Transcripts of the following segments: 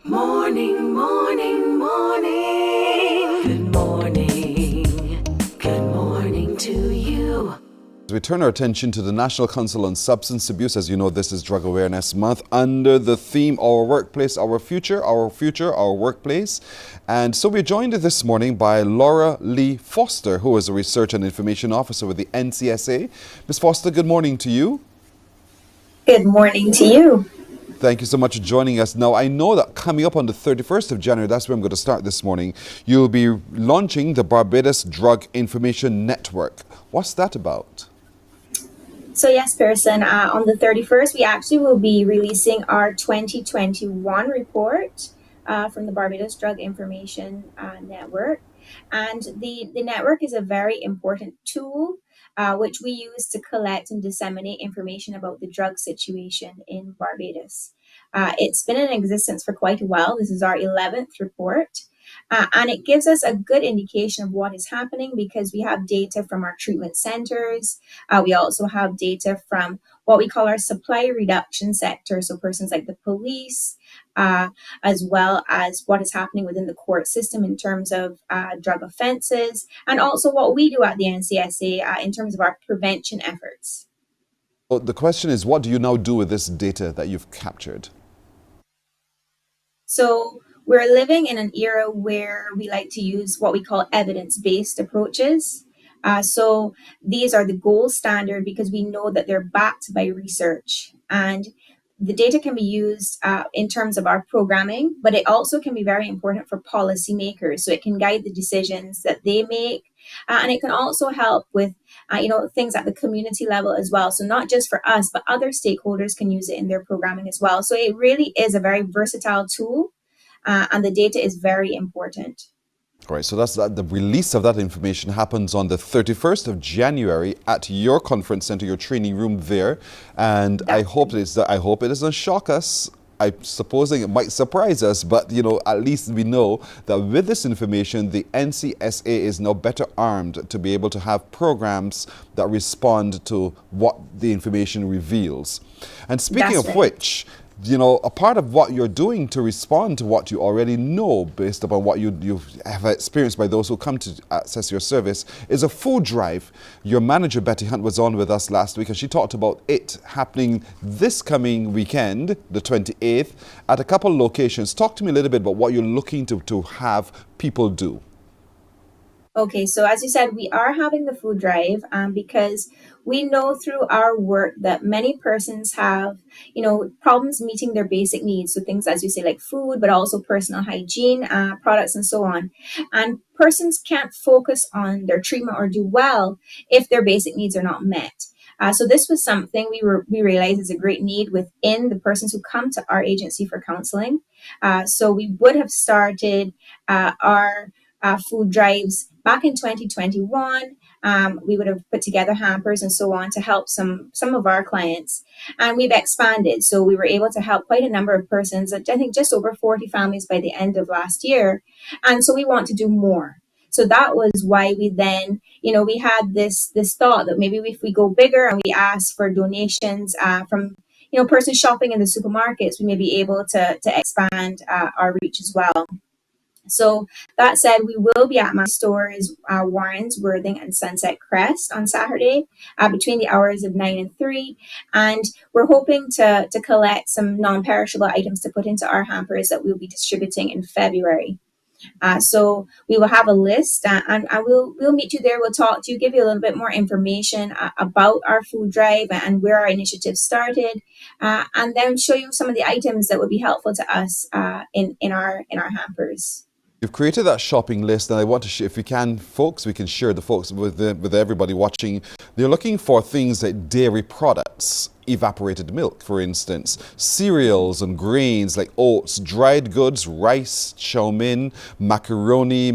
Morning, morning, morning. Good morning. Good morning to you. We turn our attention to the National Council on Substance Abuse. As you know, this is Drug Awareness Month under the theme, Our Workplace, Our Future, Our Workplace. And so we're joined this morning by Laura Lee Foster, who is a Research and Information Officer with the NCSA. Ms. Foster, good morning to you. Good morning to you. Thank you so much for joining us. Now, I know that coming up on the 31st of January, that's where I'm going to start this morning, you'll be launching the Barbados Drug Information Network. What's that about? So yes, Pearson, on the 31st, we actually will be releasing our 2021 report from the Barbados Drug Information Network. And the network is a very important tool which we use to collect and disseminate information about the drug situation in Barbados. It's been in existence for quite a while. This is our 11th report. And it gives us a good indication of what is happening because we have data from our treatment centers. We also have data from what we call our supply reduction sector, so persons like the police, as well as what is happening within the court system in terms of drug offenses, and also what we do at the NCSA in terms of our prevention efforts. Well, the question is, what do you now do with this data that you've captured? So we're living in an era where we like to use what we call evidence-based approaches. So these are the gold standard because we know that they're backed by research. And the data can be used in terms of our programming, but it also can be very important for policymakers. So it can guide the decisions that they make. And it can also help with things at the community level as well. So not just for us, but other stakeholders can use it in their programming as well. So it really is a very versatile tool, and the data is very important. All right, so that's the release of that information happens on the 31st of January at your conference center, your training room there. And I hope it doesn't shock us. I'm supposing it might surprise us, but at least we know that with this information, the NCSA is now better armed to be able to have programs that respond to what the information reveals. And speaking of which, a part of what you're doing to respond to what you already know based upon what you have experienced by those who come to access your service is a food drive. Your manager, Betty Hunt, was on with us last week and she talked about it happening this coming weekend, the 28th, at a couple of locations. Talk to me a little bit about what you're looking to have people do. Okay, so as you said, we are having the food drive because we know through our work that many persons have, problems meeting their basic needs. So things, as you say, like food, but also personal hygiene products and so on. And persons can't focus on their treatment or do well if their basic needs are not met. So this was something we realized is a great need within the persons who come to our agency for counseling. So we would have started our food drives back in 2021. We would have put together hampers and so on to help some of our clients. And we've expanded. So we were able to help quite a number of persons, I think just over 40 families by the end of last year. And so we want to do more. So that was why we then, we had this thought that maybe if we go bigger and we ask for donations from persons shopping in the supermarkets, we may be able to expand our reach as well. So that said, we will be at my stores, Warren's, Worthing, and Sunset Crest on Saturday between the hours of 9 and 3. And we're hoping to collect some non-perishable items to put into our hampers that we'll be distributing in February. So we will have a list and we'll meet you there. We'll talk to you, give you a little bit more information about our food drive and where our initiative started, and then show you some of the items that would be helpful to us in our hampers. You've created that shopping list, and I want to, if we can, folks, we can share the folks with everybody watching. They're looking for things like dairy products, evaporated milk, for instance, cereals and grains like oats, dried goods, rice, chow mein, macaroni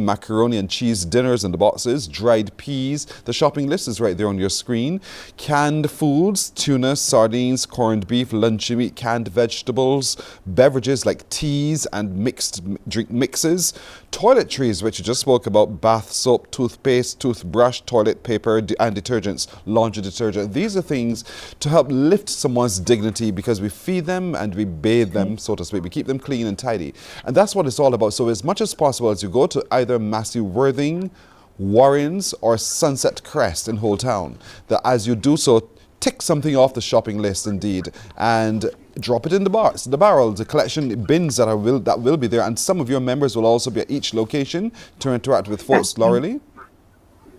and cheese dinners in the boxes, dried peas. The shopping list is right there on your screen. Canned foods, tuna, sardines, corned beef, luncheon meat, canned vegetables, beverages like teas and mixed drink mixes, toiletries, which you just spoke about, bath soap, toothpaste, toothbrush, toilet paper, and detergents, laundry detergent. These are things to help lift lift someone's dignity because we feed them and we bathe them, so to speak. We keep them clean and tidy. And that's what it's all about. So as much as possible, as you go to either Massey Worthing, Warrens, or Sunset Crest in Whole Town, that as you do so, tick something off the shopping list indeed, and drop it in the barrels, the collection bins that will be there. And some of your members will also be at each location to interact with folks, Laurelie.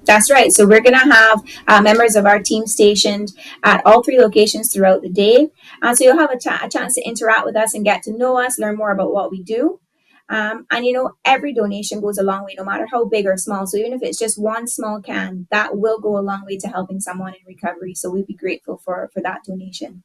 That's right. So we're going to have members of our team stationed at all 3 locations throughout the day. So you'll have a chance to interact with us and get to know us, learn more about what we do. And every donation goes a long way, no matter how big or small. So even if it's just one small can, that will go a long way to helping someone in recovery. So we'd be grateful for that donation.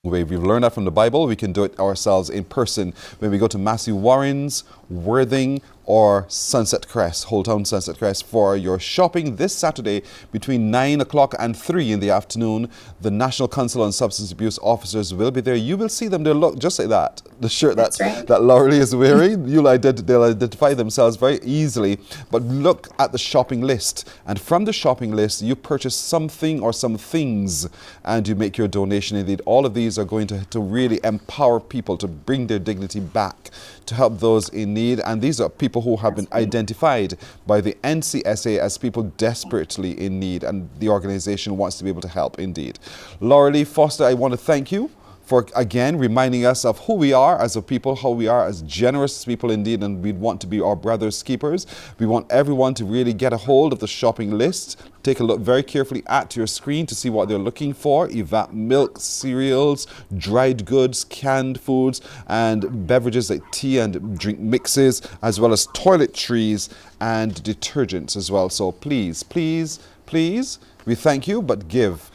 We've learned that from the Bible. We can do it ourselves in person when we go to Massey Warrens, Worthing, or Sunset Crest, Whole Town Sunset Crest, for your shopping this Saturday between 9 o'clock and 3 in the afternoon. The National Council on Substance Abuse officers will be there. You will see them. They'll look just like that. The shirt that Laurelie is wearing, they'll identify themselves very easily. But look at the shopping list. And from the shopping list, you purchase something or some things and you make your donation. Indeed, all of these are going to really empower people to bring their dignity back, to help those in need. And these are people who have been identified by the NCSA as people desperately in need, and the organization wants to be able to help indeed. Laurelie Foster, I want to thank you for again reminding us of who we are as a people, how we are as generous people indeed, and we want to be our brother's keepers. We want everyone to really get a hold of the shopping list. Take a look very carefully at your screen to see what they're looking for. Evap milk, cereals, dried goods, canned foods, and beverages like tea and drink mixes, as well as toiletries and detergents as well. So please, please, please, we thank you, but give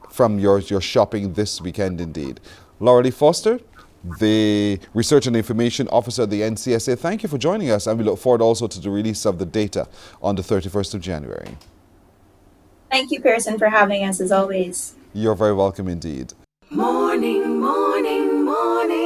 from your shopping this weekend indeed. Laurelie Foster, the Research and Information Officer at the NCSA, thank you for joining us, and we look forward also to the release of the data on the 31st of January. Thank you, Pearson, for having us as always. You're very welcome indeed. Morning, morning, morning.